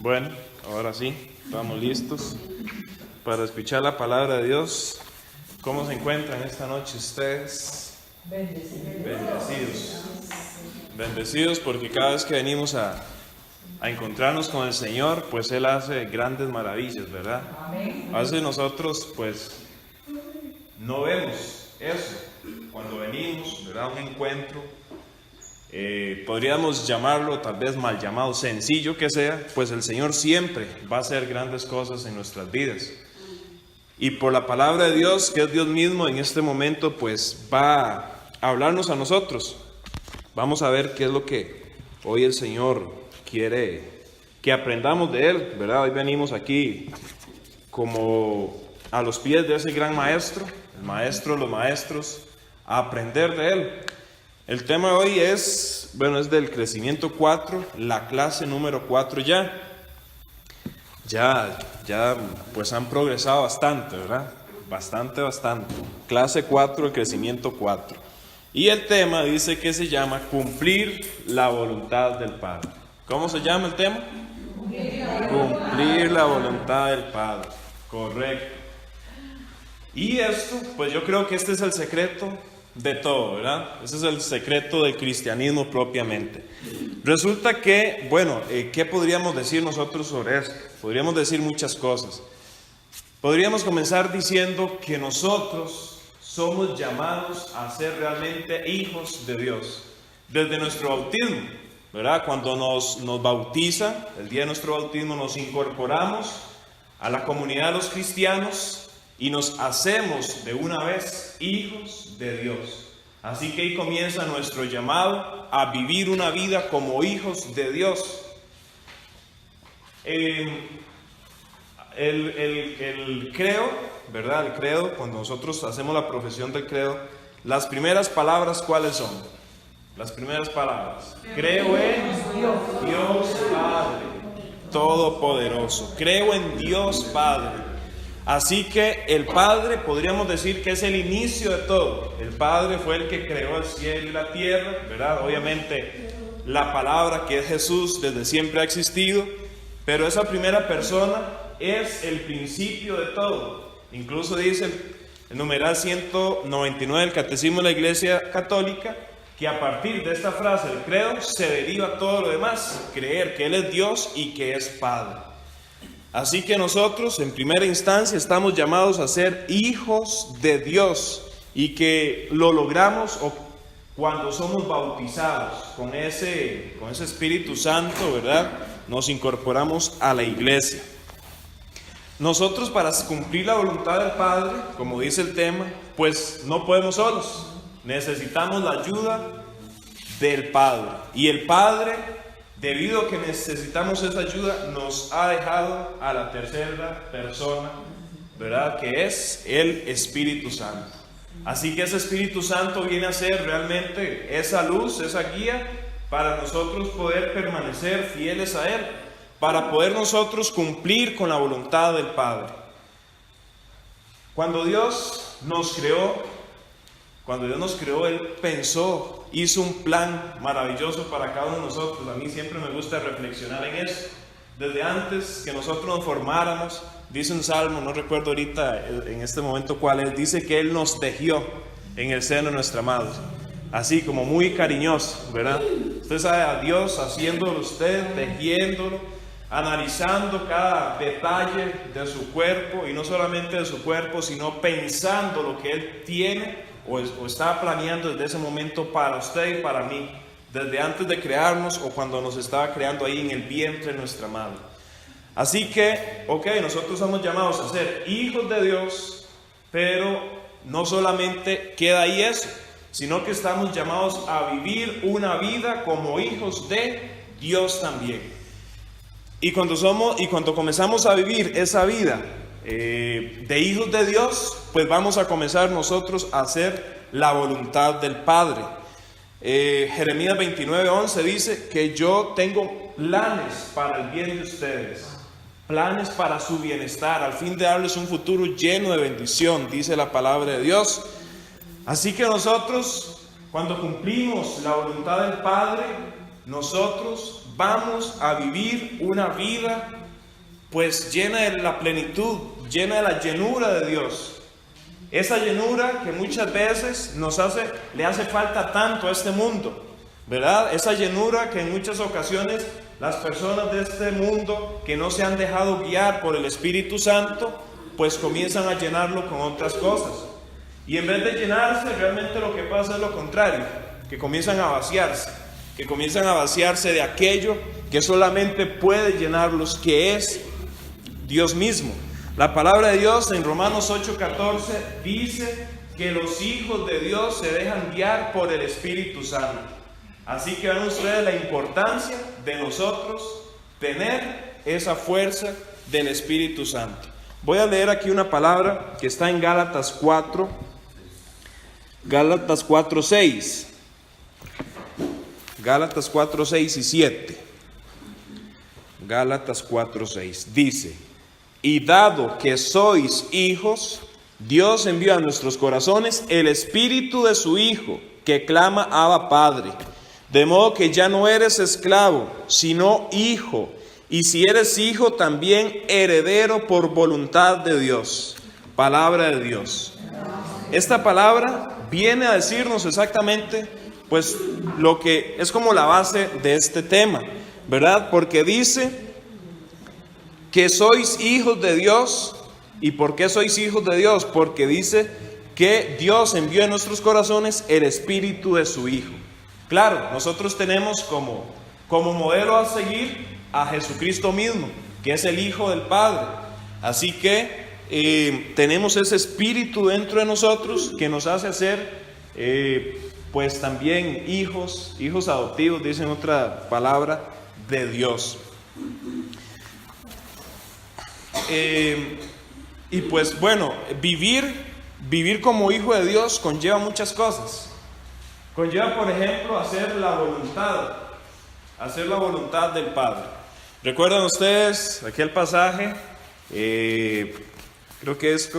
Bueno, ahora sí, estamos listos para escuchar la palabra de Dios. ¿Cómo se encuentran esta noche ustedes? Bendecidos. Bendecidos porque cada vez que venimos a encontrarnos con el Señor, pues Él hace grandes maravillas, ¿verdad? A veces nosotros, pues, no vemos eso cuando venimos, ¿verdad? Un encuentro. Podríamos llamarlo, tal vez mal llamado, sencillo que sea, pues el Señor siempre va a hacer grandes cosas en nuestras vidas. Y por la palabra de Dios, que es Dios mismo, en este momento pues va a hablarnos a nosotros. Vamos a ver qué es lo que hoy el Señor quiere que aprendamos de Él, ¿verdad? Hoy venimos aquí como a los pies de ese gran maestro, el maestro de los maestros, a aprender de Él. El tema de hoy es del crecimiento 4, la clase número 4 ya pues han progresado bastante, ¿verdad? Bastante. Clase 4, el crecimiento 4. Y el tema dice que se llama cumplir la voluntad del Padre. ¿Cómo se llama el tema? Cumplir la voluntad del Padre. Correcto. Y esto, pues yo creo que este es el secreto de todo, ¿verdad? Ese es el secreto del cristianismo propiamente. Resulta que, ¿qué podríamos decir nosotros sobre esto? Podríamos decir muchas cosas. Podríamos comenzar diciendo que nosotros somos llamados a ser realmente hijos de Dios. Desde nuestro bautismo, ¿verdad? Cuando nos bautizan, el día de nuestro bautismo nos incorporamos a la comunidad de los cristianos y nos hacemos de una vez hijos de Dios. Así que ahí comienza nuestro llamado a vivir una vida como hijos de Dios. El credo, ¿verdad? El credo, cuando nosotros hacemos la profesión del credo, las primeras palabras, ¿cuáles son? Las primeras palabras. Creo en Dios Padre Todopoderoso. Creo en Dios Padre. Así que el Padre podríamos decir que es el inicio de todo. El Padre fue el que creó el cielo y la tierra, ¿verdad? Obviamente la palabra que es Jesús desde siempre ha existido, pero esa primera persona es el principio de todo. Incluso dice el numeral 199 del Catecismo de la Iglesia Católica que a partir de esta frase del credo se deriva todo lo demás, creer que Él es Dios y que es Padre. Así que nosotros en primera instancia estamos llamados a ser hijos de Dios y que lo logramos cuando somos bautizados con ese Espíritu Santo, ¿verdad? Nos incorporamos a la iglesia. Nosotros para cumplir la voluntad del Padre, como dice el tema, pues no podemos solos. Necesitamos la ayuda del Padre. Y el Padre, debido a que necesitamos esa ayuda, nos ha dejado a la tercera persona, ¿verdad? Que es el Espíritu Santo. Así que ese Espíritu Santo viene a ser realmente esa luz, esa guía para nosotros poder permanecer fieles a Él, para poder nosotros cumplir con la voluntad del Padre. Cuando Dios nos creó, Él pensó, hizo un plan maravilloso para cada uno de nosotros. A mí siempre me gusta reflexionar en eso. Desde antes que nosotros nos formáramos, dice un salmo, no recuerdo ahorita en este momento cuál es, dice que Él nos tejió en el seno de nuestra madre. Así como muy cariñoso, ¿verdad? Usted sabe a Dios haciéndolo usted, tejiéndolo, analizando cada detalle de su cuerpo, y no solamente de su cuerpo, sino pensando lo que Él tiene o estaba planeando desde ese momento para usted y para mí, desde antes de crearnos o cuando nos estaba creando ahí en el vientre de nuestra madre. Así que, nosotros somos llamados a ser hijos de Dios, pero no solamente queda ahí eso, sino que estamos llamados a vivir una vida como hijos de Dios también. Y cuando comenzamos a vivir esa vida de hijos de Dios, pues vamos a comenzar nosotros a hacer la voluntad del Padre. Jeremías 29:11 dice que yo tengo planes para el bien de ustedes, planes para su bienestar, al fin de darles un futuro lleno de bendición, dice la palabra de Dios. Así que nosotros, cuando cumplimos la voluntad del Padre, nosotros vamos a vivir una vida pues llena de la plenitud, llena de la llenura de Dios. Esa llenura que muchas veces le hace falta tanto a este mundo, ¿verdad? Esa llenura que en muchas ocasiones las personas de este mundo que no se han dejado guiar por el Espíritu Santo, pues comienzan a llenarlo con otras cosas. Y en vez de llenarse, realmente lo que pasa es lo contrario, que comienzan a vaciarse de aquello que solamente puede llenarlos, que es Dios mismo. La palabra de Dios en Romanos 8:14 dice que los hijos de Dios se dejan guiar por el Espíritu Santo. Así que vean ustedes la importancia de nosotros tener esa fuerza del Espíritu Santo. Voy a leer aquí una palabra que está en Gálatas 4:6. Gálatas 4:6 y 7. Gálatas 4:6 dice: y dado que sois hijos, Dios envió a nuestros corazones el Espíritu de su Hijo, que clama Abba Padre. De modo que ya no eres esclavo, sino hijo. Y si eres hijo, también heredero por voluntad de Dios. Palabra de Dios. Esta palabra viene a decirnos exactamente, pues, lo que es como la base de este tema, ¿verdad? Porque dice que sois hijos de Dios. ¿Y por qué sois hijos de Dios? Porque dice que Dios envió en nuestros corazones el Espíritu de su Hijo. Claro, nosotros tenemos como modelo a seguir a Jesucristo mismo, que es el Hijo del Padre. Así que tenemos ese Espíritu dentro de nosotros que nos hace ser pues también hijos adoptivos, dicen otra palabra, de Dios. Y pues bueno, vivir como hijo de Dios conlleva muchas cosas. Conlleva, por ejemplo, hacer la voluntad del Padre. ¿Recuerdan ustedes aquel pasaje? Creo que es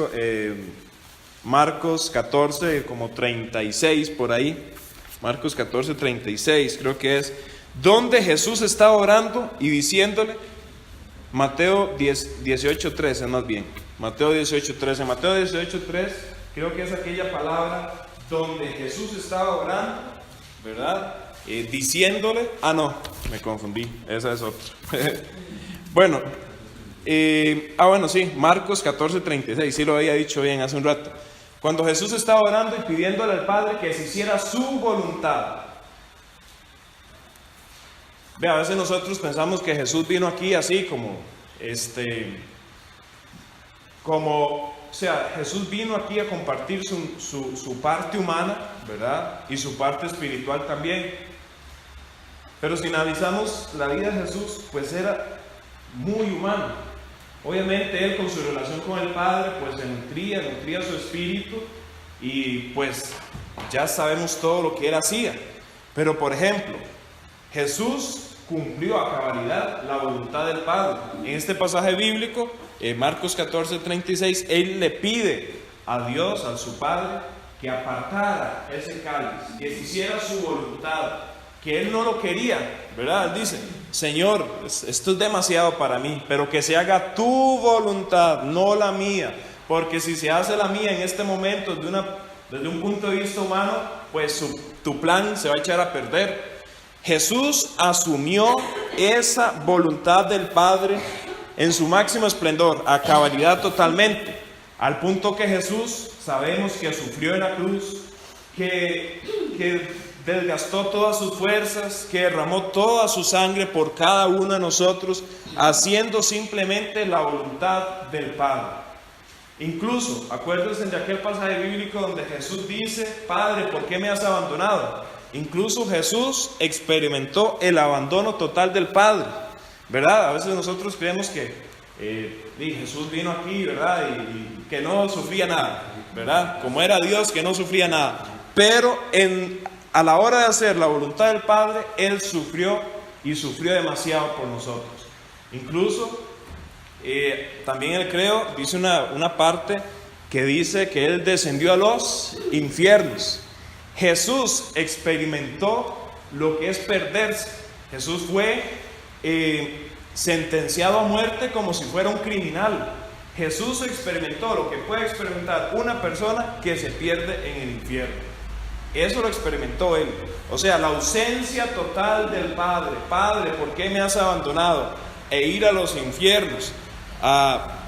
Marcos 14, como 36 por ahí. Marcos 14, 36 creo que es. Donde Jesús estaba orando y diciéndole, Mateo 18:13 más bien. Mateo 18:13. Mateo 18:13 creo que es aquella palabra donde Jesús estaba orando, ¿verdad? Diciéndole, no, me confundí, esa es otra. Bueno, sí, Marcos 14:36, sí lo había dicho bien hace un rato. Cuando Jesús estaba orando y pidiéndole al Padre que se hiciera su voluntad. A veces nosotros pensamos que Jesús vino aquí así Jesús vino aquí a compartir su parte humana, ¿verdad? Y su parte espiritual también. Pero si analizamos la vida de Jesús, pues era muy humano. Obviamente Él con su relación con el Padre, pues se nutría su espíritu, y pues ya sabemos todo lo que Él hacía. Pero por ejemplo, Jesús cumplió a cabalidad la voluntad del Padre. En este pasaje bíblico, Marcos 14:36, Él le pide a Dios, a su Padre, que apartara ese cáliz, que se hiciera su voluntad, que Él no lo quería, ¿verdad? Él dice, Señor, esto es demasiado para mí, pero que se haga tu voluntad, no la mía, porque si se hace la mía en este momento desde un punto de vista humano, pues tu plan se va a echar a perder. Jesús asumió esa voluntad del Padre en su máximo esplendor, a cabalidad totalmente, al punto que Jesús sabemos que sufrió en la cruz, que desgastó todas sus fuerzas, que derramó toda su sangre por cada uno de nosotros, haciendo simplemente la voluntad del Padre. Incluso, acuérdense de aquel pasaje bíblico donde Jesús dice, Padre, ¿por qué me has abandonado? Incluso Jesús experimentó el abandono total del Padre, ¿verdad? A veces nosotros creemos que Jesús vino aquí, ¿verdad? Y que no sufría nada, ¿verdad? Como era Dios, que no sufría nada. Pero a la hora de hacer la voluntad del Padre, Él sufrió, y sufrió demasiado por nosotros. Incluso, también el credo dice una parte que dice que Él descendió a los infiernos. Jesús experimentó lo que es perderse. Jesús fue sentenciado a muerte como si fuera un criminal. Jesús experimentó lo que puede experimentar una persona que se pierde en el infierno. Eso lo experimentó Él. O sea, la ausencia total del Padre. Padre, ¿por qué me has abandonado? E ir a los infiernos.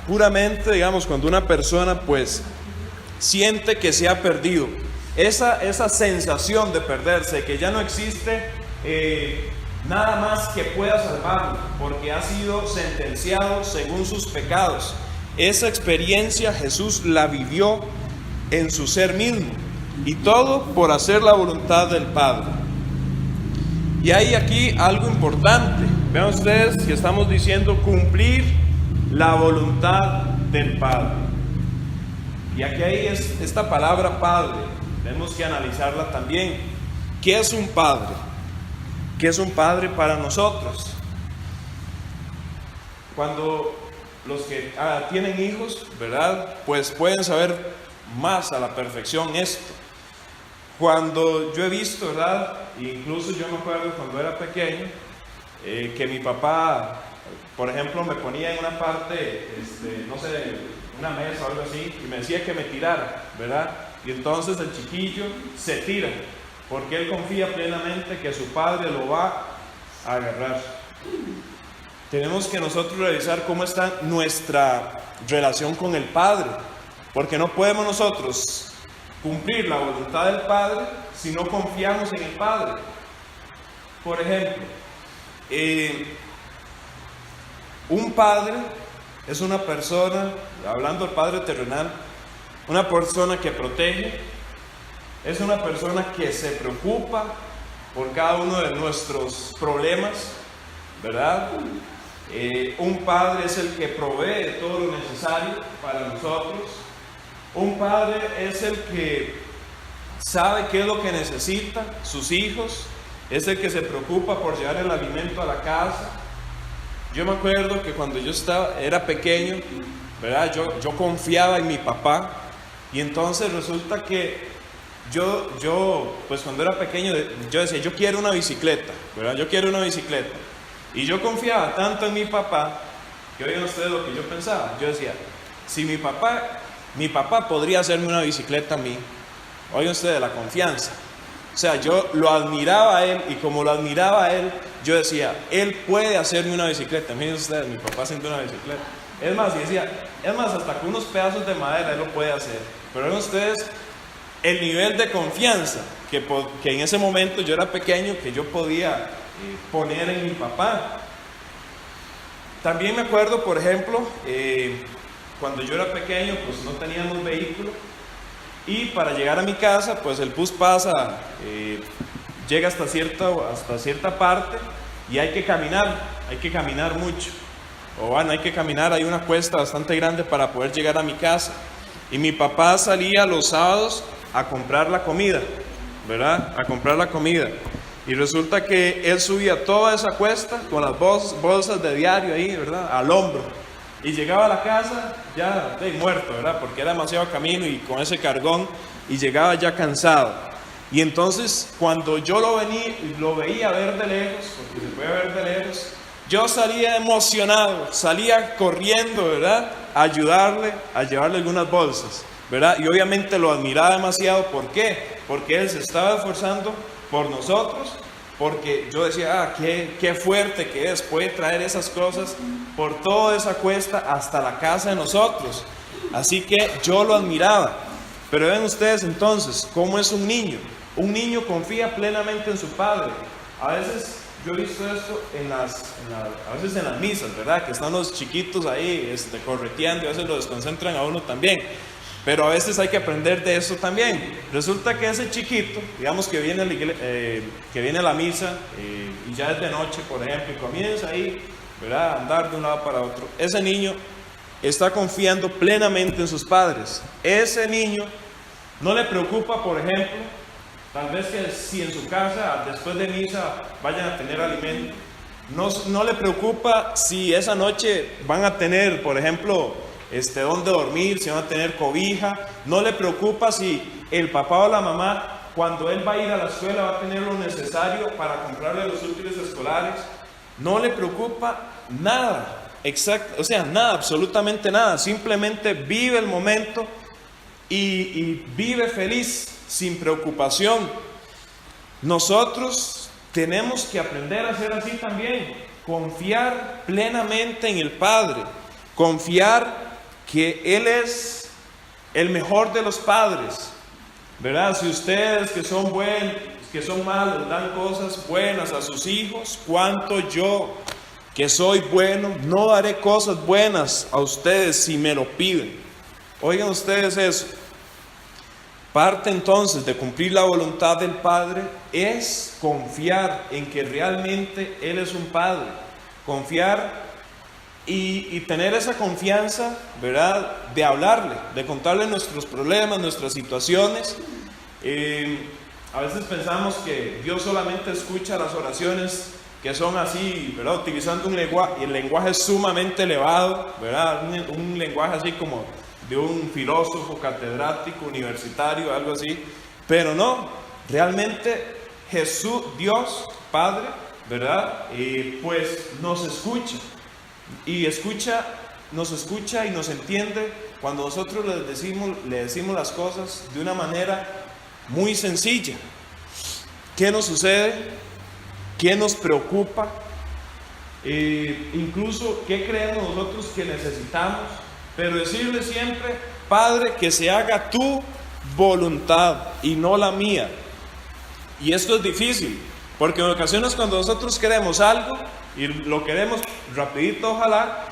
Puramente, digamos, cuando una persona pues siente que se ha perdido. Esa sensación de perderse, que ya no existe nada más que pueda salvarlo, porque ha sido sentenciado según sus pecados. Esa experiencia Jesús la vivió en su ser mismo, y todo por hacer la voluntad del Padre. Y hay aquí algo importante. Vean ustedes que estamos diciendo cumplir la voluntad del Padre. Y aquí hay esta palabra Padre, tenemos que analizarla también. ¿Qué es un Padre? ¿Qué es un Padre para nosotros? Cuando los que tienen hijos, ¿verdad? Pues pueden saber más a la perfección esto. Cuando yo he visto, ¿verdad? Incluso yo me acuerdo cuando era pequeño, que mi papá, por ejemplo, me ponía en una parte, no sé, una mesa o algo así, y me decía que me tirara, ¿verdad? Y entonces el chiquillo se tira, porque él confía plenamente que su padre lo va a agarrar. Tenemos que nosotros revisar cómo está nuestra relación con el Padre, porque no podemos nosotros cumplir la voluntad del Padre si no confiamos en el Padre. Por ejemplo, un padre es una persona, hablando del Padre terrenal, una persona que protege, es una persona que se preocupa por cada uno de nuestros problemas, ¿verdad? Un padre es el que provee todo lo necesario para nosotros. Un padre es el que sabe qué es lo que necesitan sus hijos, es el que se preocupa por llevar el alimento a la casa. Yo me acuerdo que cuando yo era pequeño, ¿verdad? Yo confiaba en mi papá, y entonces resulta que yo pues cuando era pequeño, yo decía, yo quiero una bicicleta, ¿verdad? Yo quiero una bicicleta. Y yo confiaba tanto en mi papá, que oigan ustedes lo que yo pensaba. Yo decía, si mi papá podría hacerme una bicicleta a mí, oigan ustedes la confianza. O sea, yo lo admiraba a él, y como lo admiraba a él, yo decía, él puede hacerme una bicicleta. Miren ustedes, mi papá haciendo una bicicleta. Es más, y decía, hasta con unos pedazos de madera él lo puede hacer. Pero oigan ustedes el nivel de confianza que en ese momento yo era pequeño, que yo podía poner en mi papá. También me acuerdo, por ejemplo, cuando yo era pequeño, pues no teníamos vehículo, y para llegar a mi casa, pues el bus pasa, llega hasta cierta parte, y hay que caminar mucho, hay que caminar, hay una cuesta bastante grande para poder llegar a mi casa. Y mi papá salía los sábados a comprar la comida, ¿verdad? A comprar la comida. Y resulta que él subía toda esa cuesta con las bolsas de diario ahí, ¿verdad? Al hombro. Y llegaba a la casa ya muerto, ¿verdad? Porque era demasiado camino y con ese cargón, y llegaba ya cansado. Y entonces cuando yo lo veía ver de lejos, porque se puede ver de lejos, yo salía emocionado, salía corriendo, ¿verdad? A ayudarle, a llevarle algunas bolsas, ¿verdad? Y obviamente lo admiraba demasiado. ¿Por qué? Porque él se estaba esforzando por nosotros, porque yo decía, qué fuerte que es, puede traer esas cosas por toda esa cuesta hasta la casa de nosotros. Así que yo lo admiraba. Pero ven ustedes entonces, ¿cómo es un niño? Un niño confía plenamente en su padre. A veces yo he visto esto a veces en las misas, ¿verdad? Que están los chiquitos ahí correteando, y a veces lo desconcentran a uno también. Pero a veces hay que aprender de eso también. Resulta que ese chiquito, digamos que viene a la misa, y ya es de noche, por ejemplo, y comienza ahí, ¿verdad? A andar de un lado para otro. Ese niño está confiando plenamente en sus padres. Ese niño no le preocupa, por ejemplo, tal vez que si en su casa después de misa vayan a tener alimento. No le preocupa si esa noche van a tener, por ejemplo, dónde dormir, si van a tener cobija. No le preocupa si el papá o la mamá, cuando él va a ir a la escuela, va a tener lo necesario para comprarle los útiles escolares. no le preocupa nada. Exacto, o sea, nada, absolutamente nada. Simplemente vive el momento y vive feliz, sin preocupación. Nosotros tenemos que aprender a ser así también. Confiar plenamente en el Padre. Confiar que Él es el mejor de los padres, ¿verdad? Si ustedes que son buenos, que son malos, dan cosas buenas a sus hijos, ¿cuánto yo, que soy bueno, no daré cosas buenas a ustedes si me lo piden? Oigan ustedes eso. Parte entonces de cumplir la voluntad del Padre es confiar en que realmente Él es un Padre. Confiar y tener esa confianza, ¿verdad? De hablarle, de contarle nuestros problemas, nuestras situaciones. A veces pensamos que Dios solamente escucha las oraciones que son así, ¿verdad? Utilizando un lenguaje sumamente elevado, ¿verdad? Un lenguaje así como de un filósofo catedrático universitario, algo así. Pero no, realmente Jesús, Dios Padre, ¿verdad? Pues nos escucha. Y nos escucha y nos entiende cuando nosotros le decimos las cosas de una manera muy sencilla. ¿Qué nos sucede? ¿Qué nos preocupa? Incluso qué creemos nosotros que necesitamos. Pero decirle siempre: Padre, que se haga tu voluntad y no la mía. Y esto es difícil, porque en ocasiones cuando nosotros queremos algo y lo queremos rapidito, ojalá,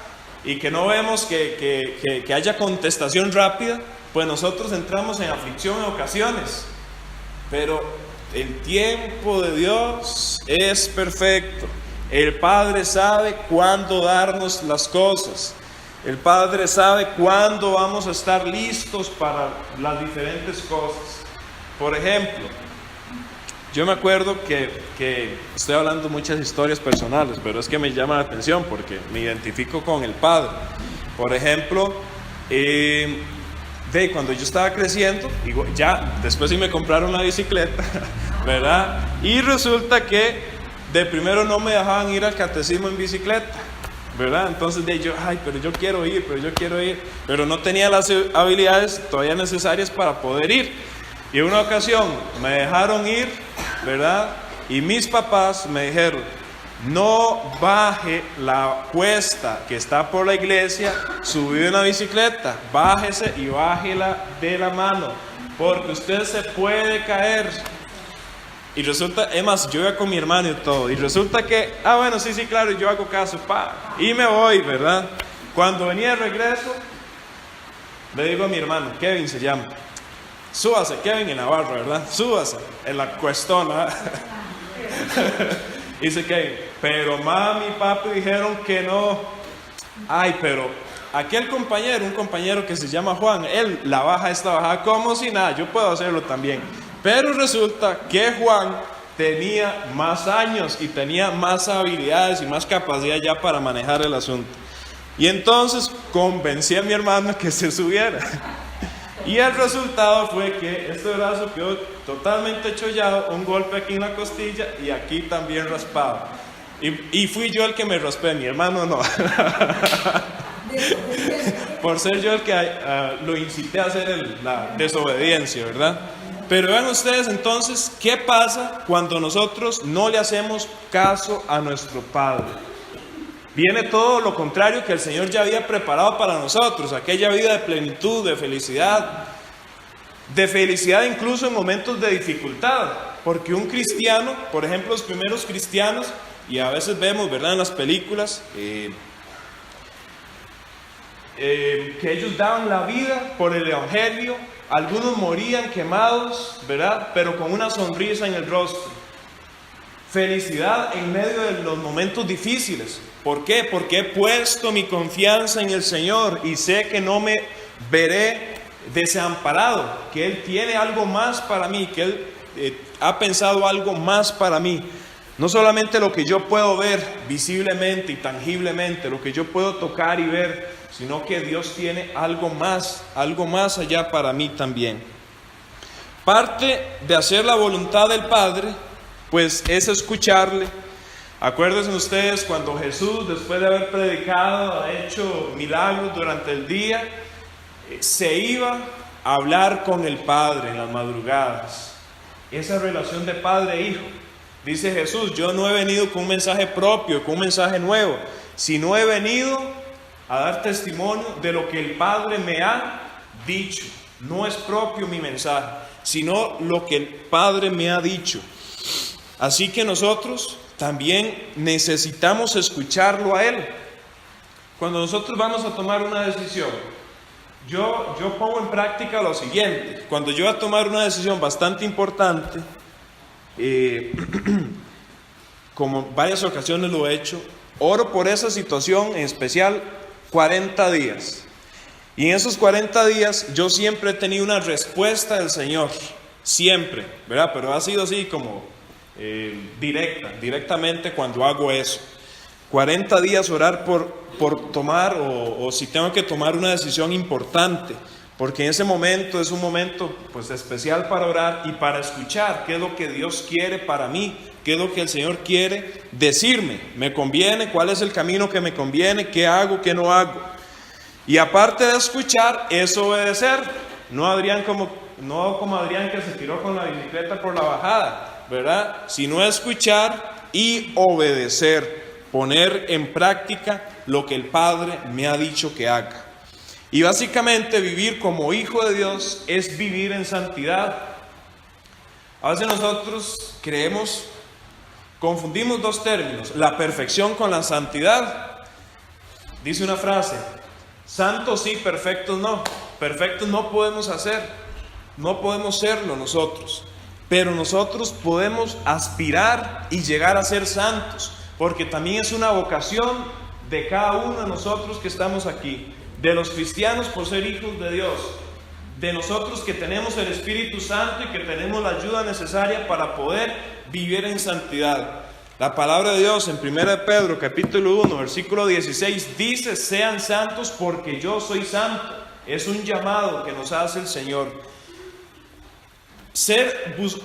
y que no vemos que haya contestación rápida, pues nosotros entramos en aflicción en ocasiones. Pero el tiempo de Dios es perfecto. El Padre sabe cuándo darnos las cosas. El Padre sabe cuándo vamos a estar listos para las diferentes cosas. Por ejemplo, yo me acuerdo que estoy hablando muchas historias personales, pero es que me llama la atención porque me identifico con el Padre. Por ejemplo, cuando yo estaba creciendo, ya después sí me compraron una bicicleta, ¿verdad? Y resulta que de primero no me dejaban ir al catecismo en bicicleta, ¿verdad? Entonces pero yo quiero ir, pero no tenía las habilidades todavía necesarias para poder ir. Y en una ocasión me dejaron ir, ¿verdad? Y mis papás me dijeron: no baje la cuesta que está por la iglesia, subí una bicicleta, bájese y bájela de la mano, porque usted se puede caer. Y resulta, es más, yo iba con mi hermano y todo, y resulta que, bueno, sí, claro, yo hago caso, y me voy, ¿verdad? Cuando venía de regreso, le digo a mi hermano, Kevin se llama: súbase, Kevin en Navarro, ¿verdad? Súbase en la cuestona. Dice Kevin: pero mami y papi dijeron que no. Pero aquel compañero, un compañero que se llama Juan, él la baja esta bajada como si nada, yo puedo hacerlo también. Pero resulta que Juan tenía más años y tenía más habilidades y más capacidad ya para manejar el asunto. Y entonces convencí a mi hermano que se subiera. Y el resultado fue que este brazo quedó totalmente chollado, un golpe aquí en la costilla y aquí también raspado. Y fui yo el que me raspé, mi hermano no. Por ser yo el que lo incité a hacer la desobediencia, ¿verdad? Pero vean ustedes entonces, ¿qué pasa cuando nosotros no le hacemos caso a nuestro Padre? Viene todo lo contrario que el Señor ya había preparado para nosotros, aquella vida de plenitud, de felicidad incluso en momentos de dificultad, porque un cristiano, por ejemplo los primeros cristianos, y a veces vemos, ¿verdad?, en las películas, que ellos daban la vida por el Evangelio, algunos morían quemados, ¿verdad?, pero con una sonrisa en el rostro. Felicidad en medio de los momentos difíciles. ¿Por qué? Porque he puesto mi confianza en el Señor y sé que no me veré desamparado, que Él tiene algo más para mí, que Él ha pensado algo más para mí. No solamente lo que yo puedo ver visiblemente y tangiblemente, lo que yo puedo tocar y ver, sino que Dios tiene algo más allá para mí también. Parte de hacer la voluntad del Padre, pues es escucharle, Acuérdense ustedes cuando Jesús, después de haber predicado, ha hecho milagros durante el día, se iba a hablar con el Padre en las madrugadas. Esa relación de padre e hijo. Dice Jesús, yo no he venido con un mensaje propio, con un mensaje nuevo, sino he venido a dar testimonio de lo que el Padre me ha dicho. No es propio mi mensaje, sino lo que el Padre me ha dicho. Así que nosotros también necesitamos escucharlo a Él. Cuando nosotros vamos a tomar una decisión, yo pongo en práctica lo siguiente. Cuando yo voy a tomar una decisión bastante importante, como varias ocasiones lo he hecho, oro por esa situación, en especial 40 días. Y en esos 40 días yo siempre he tenido una respuesta del Señor, siempre, ¿verdad? Pero ha sido así como directamente cuando hago eso. 40 días orar por tomar o si tengo que tomar una decisión importante, porque en ese momento es un momento pues especial para orar y para escuchar qué es lo que Dios quiere para mí, qué es lo que el Señor quiere decirme, me conviene, cuál es el camino que me conviene, qué hago, qué no hago. Y aparte de escuchar, es obedecer. No como Adrián que se tiró con la bicicleta por la bajada, ¿verdad? Sino escuchar y obedecer, poner en práctica lo que el Padre me ha dicho que haga. Y básicamente vivir como hijo de Dios es vivir en santidad. A veces nosotros confundimos dos términos, la perfección con la santidad. Dice una frase, santos sí, perfectos no. Perfectos no podemos hacer, no podemos serlo nosotros. Pero nosotros podemos aspirar y llegar a ser santos, porque también es una vocación de cada uno de nosotros que estamos aquí, de los cristianos por ser hijos de Dios, de nosotros que tenemos el Espíritu Santo y que tenemos la ayuda necesaria para poder vivir en santidad. La palabra de Dios en 1 Pedro capítulo 1 versículo 16 dice, sean santos porque yo soy santo. Es un llamado que nos hace el Señor.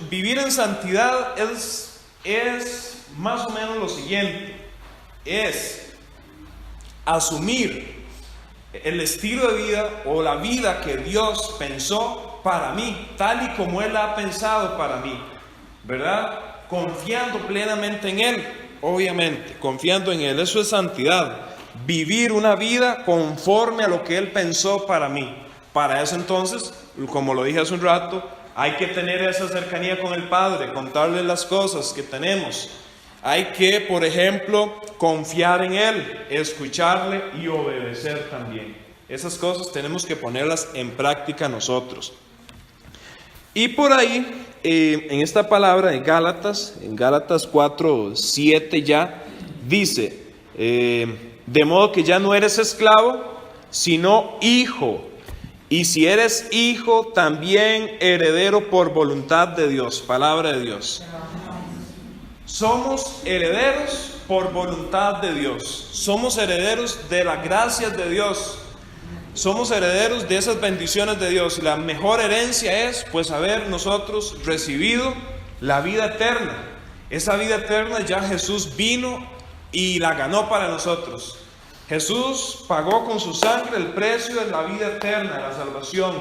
Vivir en santidad es más o menos lo siguiente, es asumir el estilo de vida o la vida que Dios pensó para mí, tal y como Él ha pensado para mí, ¿verdad? Confiando plenamente en Él, obviamente, confiando en Él. Eso es santidad, vivir una vida conforme a lo que Él pensó para mí. Para eso entonces, como lo dije hace un rato, hay que tener esa cercanía con el Padre, contarle las cosas que tenemos. Hay que, por ejemplo, confiar en Él, escucharle y obedecer también. Esas cosas tenemos que ponerlas en práctica nosotros. Y por ahí, en esta palabra en Gálatas 4:7 ya, dice, de modo que ya no eres esclavo, sino hijo. Y si eres hijo, también heredero por voluntad de Dios. Palabra de Dios. Somos herederos por voluntad de Dios. Somos herederos de las gracias de Dios. Somos herederos de esas bendiciones de Dios. Y la mejor herencia es pues haber nosotros recibido la vida eterna. Esa vida eterna ya Jesús vino y la ganó para nosotros. Jesús pagó con su sangre el precio de la vida eterna, la salvación.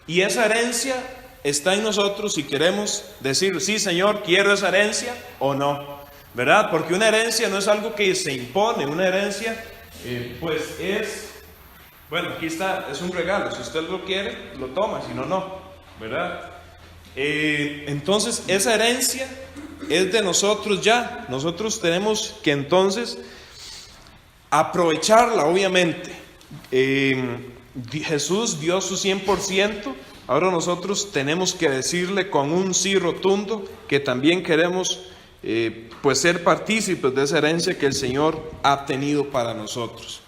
Y esa herencia está en nosotros si queremos decir, sí Señor, quiero esa herencia o no, ¿verdad? Porque una herencia no es algo que se impone, una herencia pues es, bueno, aquí está, es un regalo, si usted lo quiere, lo toma, si no, no, ¿verdad? Entonces esa herencia es de nosotros ya, nosotros tenemos que entonces aprovecharla, obviamente. Jesús dio su 100%, ahora nosotros tenemos que decirle con un sí rotundo que también queremos pues ser partícipes de esa herencia que el Señor ha tenido para nosotros.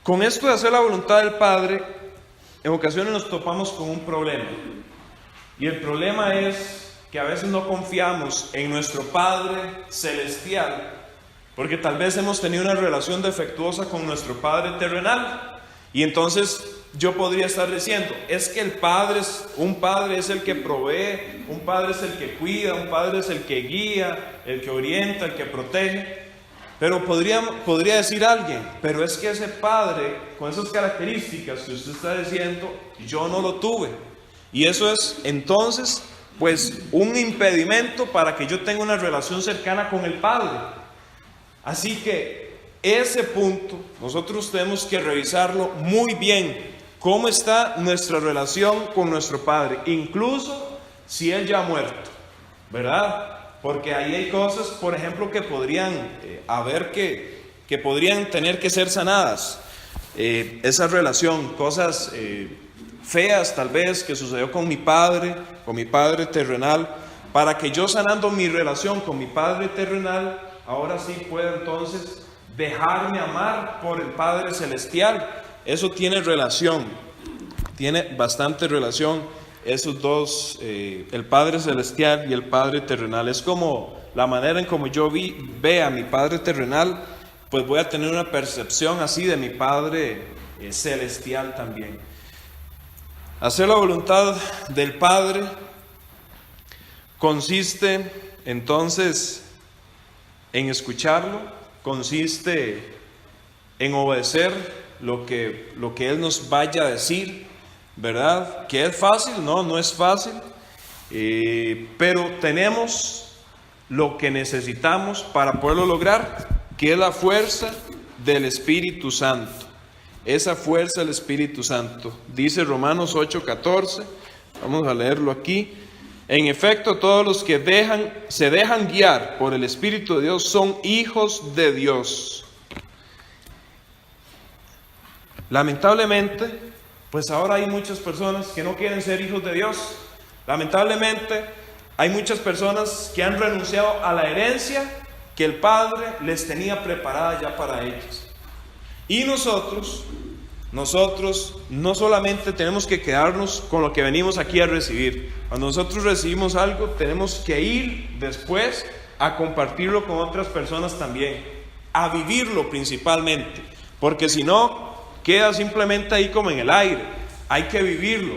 Con esto de hacer la voluntad del Padre, en ocasiones nos topamos con un problema. Y el problema es que a veces no confiamos en nuestro Padre Celestial, porque tal vez hemos tenido una relación defectuosa con nuestro Padre terrenal. Y entonces yo podría estar diciendo, es que un padre es el que provee, un padre es el que cuida, un padre es el que guía, el que orienta, el que protege. Pero podría decir alguien, pero es que ese padre con esas características que usted está diciendo, yo no lo tuve. Y eso es entonces pues un impedimento para que yo tenga una relación cercana con el Padre. Así que ese punto nosotros tenemos que revisarlo muy bien. ¿Cómo está nuestra relación con nuestro Padre? Incluso si Él ya ha muerto, ¿verdad? Porque ahí hay cosas, por ejemplo, que podrían que podrían tener que ser sanadas. Esa relación, cosas feas tal vez que sucedió con mi padre terrenal, para que yo sanando mi relación con mi Padre terrenal, ahora sí pueda entonces dejarme amar por el Padre celestial. Eso tiene relación, tiene bastante relación, esos dos, el Padre celestial y el Padre terrenal. Es como la manera en como yo vea a mi Padre terrenal, pues voy a tener una percepción así de mi Padre celestial también. Hacer la voluntad del Padre consiste entonces en escucharlo, consiste en obedecer lo que Él nos vaya a decir, ¿verdad? ¿Que es fácil? No es fácil, pero tenemos lo que necesitamos para poderlo lograr, que es la fuerza del Espíritu Santo. Esa fuerza del Espíritu Santo. Dice Romanos 8:14, vamos a leerlo aquí. En efecto, todos los que se dejan guiar por el Espíritu de Dios son hijos de Dios. Lamentablemente, pues ahora hay muchas personas que no quieren ser hijos de Dios. Lamentablemente, hay muchas personas que han renunciado a la herencia que el Padre les tenía preparada ya para ellos. Y nosotros no solamente tenemos que quedarnos con lo que venimos aquí a recibir. Cuando nosotros recibimos algo, tenemos que ir después a compartirlo con otras personas también, a vivirlo principalmente, porque si no, queda simplemente ahí como en el aire. Hay que vivirlo.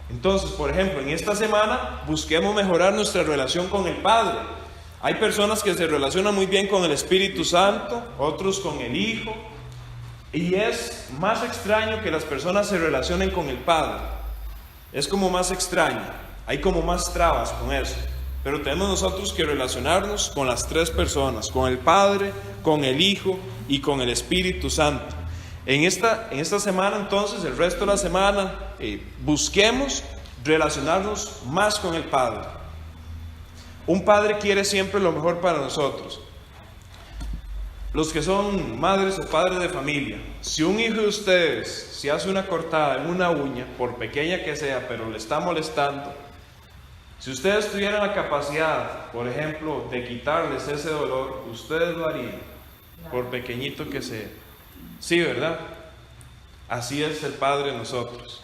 Entonces, por ejemplo, en esta semana busquemos mejorar nuestra relación con el Padre. Hay personas que se relacionan muy bien con el Espíritu Santo, otros con el Hijo. Y es más extraño que las personas se relacionen con el Padre. Es como más extraño. Hay como más trabas con eso. Pero tenemos nosotros que relacionarnos con las tres personas, con el Padre, con el Hijo y con el Espíritu Santo. En esta semana entonces, el resto de la semana, busquemos relacionarnos más con el Padre. Un padre quiere siempre lo mejor para nosotros. Los que son madres o padres de familia, si un hijo de ustedes se hace una cortada en una uña, por pequeña que sea, pero le está molestando, si ustedes tuvieran la capacidad, por ejemplo, de quitarles ese dolor, ustedes lo harían, por pequeñito que sea. Sí, ¿verdad? Así es el Padre de nosotros.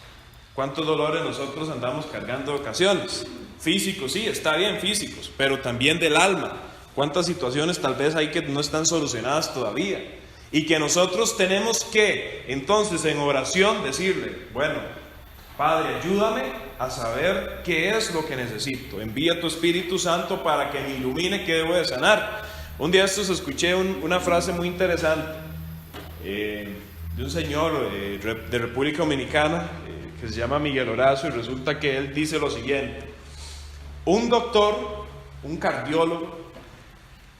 ¿Cuántos dolores nosotros andamos cargando de ocasiones? Físicos, sí, está bien, físicos, pero también del alma. ¿Cuántas situaciones tal vez hay que no están solucionadas todavía? Y que nosotros tenemos que, entonces, en oración decirle, bueno, Padre, ayúdame a saber qué es lo que necesito. Envía tu Espíritu Santo para que me ilumine qué debo de sanar. Un día escuché una frase muy interesante de un señor de República Dominicana que se llama Miguel Horacio, y resulta que él dice lo siguiente: un doctor, un cardiólogo,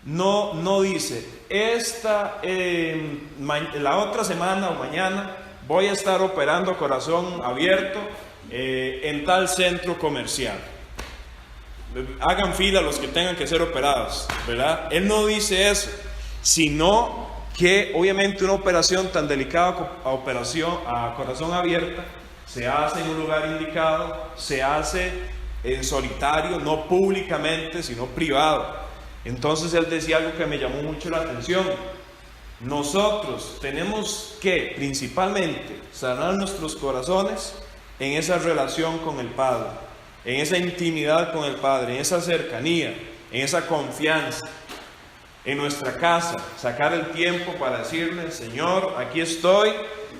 no dice, la otra semana o mañana voy a estar operando corazón abierto en tal centro comercial. Hagan fila los que tengan que ser operados, ¿verdad? Él no dice eso, sino que obviamente una operación tan delicada a corazón abierto se hace en un lugar indicado, se hace en solitario, no públicamente, sino privado. Entonces él decía algo que me llamó mucho la atención. Nosotros tenemos que principalmente sanar nuestros corazones en esa relación con el Padre, en esa intimidad con el Padre, en esa cercanía, en esa confianza. en nuestra casa, sacar el tiempo para decirle: Señor, aquí estoy,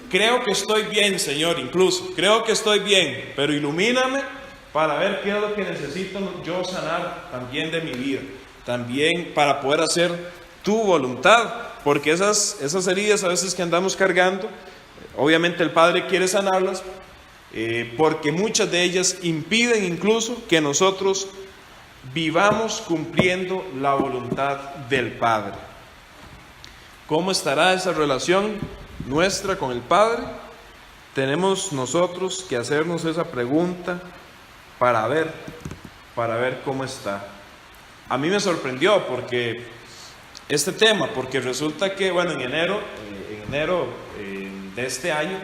creo que estoy bien, Señor, incluso, creo que estoy bien, pero ilumíname para ver qué es lo que necesito yo sanar también de mi vida, también para poder hacer tu voluntad, porque esas heridas a veces que andamos cargando, obviamente el Padre quiere sanarlas, porque muchas de ellas impiden incluso que nosotros vivamos cumpliendo la voluntad del Padre. ¿Cómo estará esa relación nuestra con el Padre? Tenemos nosotros que hacernos esa pregunta para ver cómo está. A mí me sorprendió porque este tema, porque resulta que, bueno, en enero de este año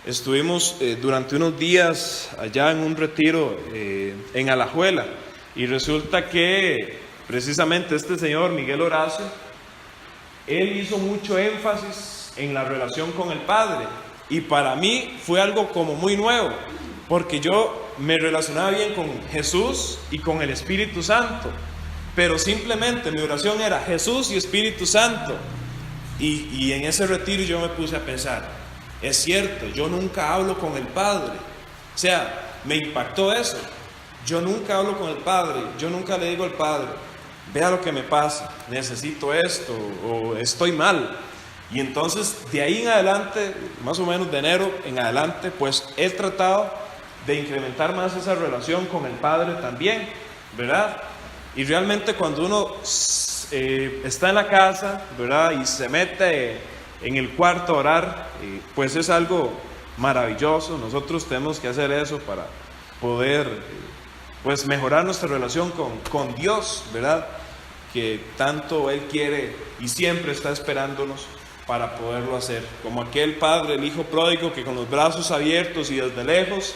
estuvimos durante unos días allá en un retiro en Alajuela, y resulta que precisamente este señor Miguel Horacio, él hizo mucho énfasis en la relación con el Padre, y para mí fue algo como muy nuevo, porque yo me relacionaba bien con Jesús y con el Espíritu Santo, pero simplemente mi oración era Jesús y Espíritu Santo. Y en ese retiro yo me puse a pensar, es cierto, yo nunca hablo con el Padre. O sea, me impactó eso. Yo nunca hablo con el Padre, yo nunca le digo al Padre: vea lo que me pasa, necesito esto, o estoy mal. Y entonces de ahí en adelante, más o menos de enero en adelante, pues he tratado de incrementar más esa relación con el Padre también, ¿verdad? Y realmente cuando uno está en la casa, ¿verdad?, y se mete en el cuarto a orar, pues es algo maravilloso. Nosotros tenemos que hacer eso para poder pues mejorar nuestra relación con Dios, ¿verdad?, que tanto Él quiere y siempre está esperándonos para poderlo hacer, como aquel padre, el hijo pródigo, que con los brazos abiertos y desde lejos,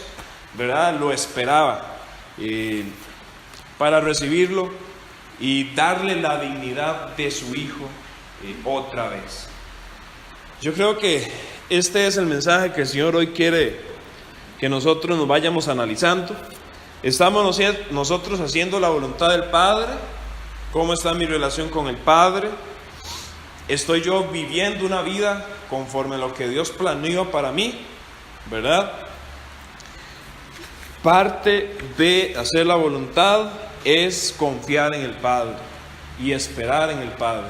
¿verdad?, lo esperaba para recibirlo y darle la dignidad de su hijo otra vez. Yo creo que este es el mensaje que el Señor hoy quiere que nosotros nos vayamos analizando. ¿Estamos nosotros haciendo la voluntad del Padre? ¿Cómo está mi relación con el Padre? ¿Estoy yo viviendo una vida conforme a lo que Dios planeó para mí? ¿Verdad? Parte de hacer la voluntad es confiar en el Padre y esperar en el Padre.